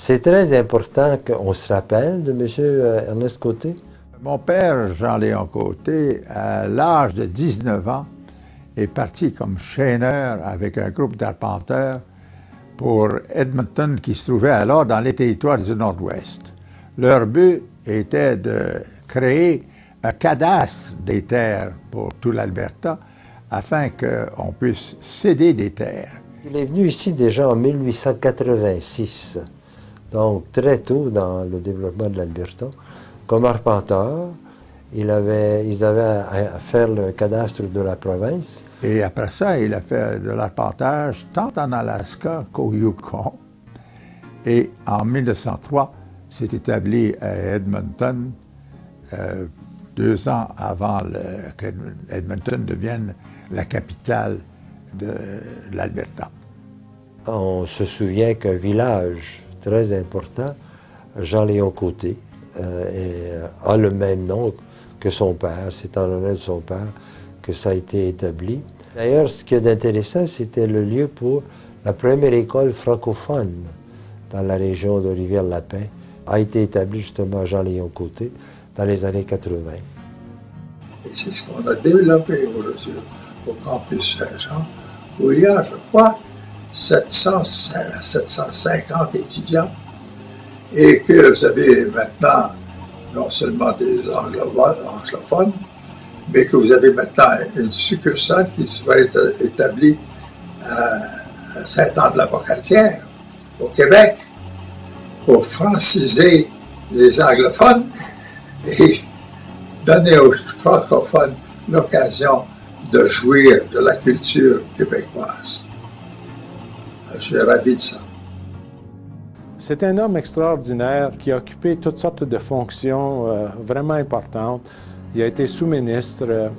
C'est très important qu'on se rappelle de M. Ernest Côté. Mon père, Jean-Léon Côté, à l'âge de 19 ans, est parti comme chaîneur avec un groupe d'arpenteurs pour Edmonton qui se trouvait alors dans les territoires du Nord-Ouest. Leur but était de créer un cadastre des terres pour tout l'Alberta afin qu'on puisse céder des terres. Il est venu ici déjà en 1886, donc très tôt dans le développement de l'Alberta. Comme arpenteur, ils avaient à faire le cadastre de la province. Et après ça, il a fait de l'arpentage tant en Alaska qu'au Yukon. Et en 1903, s'est établi à Edmonton, 2 ans avant qu'Edmonton devienne la capitale de l'Alberta. On se souvient qu'un village très important, Jean-Léon Côté, a le même nom que son père. C'est en l'honneur de son père que ça a été établi. D'ailleurs, ce qui est intéressant, c'était le lieu pour la première école francophone dans la région de Rivière-la-Paix. A été établi justement à Jean-Léon Côté dans les années 80. Et c'est ce qu'on a développé aujourd'hui au campus Saint-Jean, où il y a, je crois, 750 étudiants, et que vous avez maintenant non seulement des anglophones, mais que vous avez maintenant une succursale qui va être établie à Saint-Anne-de-la-Bocatière, au Québec, pour franciser les anglophones et donner aux francophones l'occasion de jouir de la culture québécoise. Je suis ravi de ça. C'est un homme extraordinaire qui a occupé toutes sortes de fonctions vraiment importantes. Il a été sous-ministre.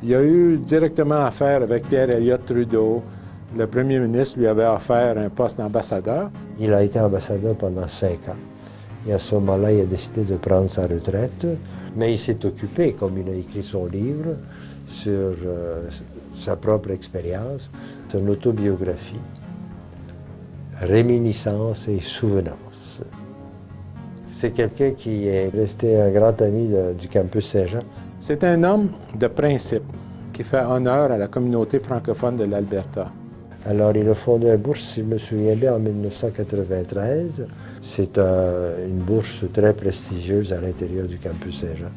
Il a eu directement affaire avec Pierre Elliott Trudeau. Le premier ministre lui avait offert un poste d'ambassadeur. Il a été ambassadeur pendant 5 ans. Et à ce moment-là, il a décidé de prendre sa retraite. Mais il s'est occupé, comme il a écrit son livre, sur sa propre expérience, son autobiographie, Réminiscences et souvenances. C'est quelqu'un qui est resté un grand ami du campus Saint-Jean. C'est un homme de principe qui fait honneur à la communauté francophone de l'Alberta. Alors, il a fondé une bourse, si je me souviens bien, en 1993. C'est une bourse très prestigieuse à l'intérieur du campus Saint-Jean.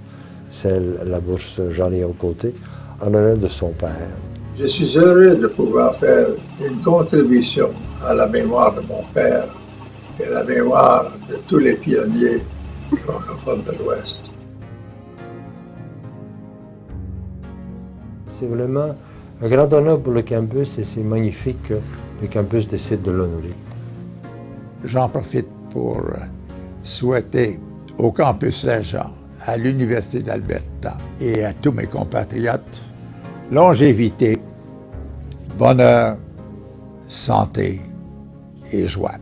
C'est la bourse Jean-Léon Côté, en honneur de son père. Je suis heureux de pouvoir faire une contribution à la mémoire de mon père et à la mémoire de tous les pionniers francophones de l'Ouest. C'est vraiment un grand honneur pour le campus et c'est magnifique que le campus décide de l'honorer. J'en profite pour souhaiter au campus Saint-Jean, à l'Université d'Alberta et à tous mes compatriotes longévité, bonheur, santé et joie.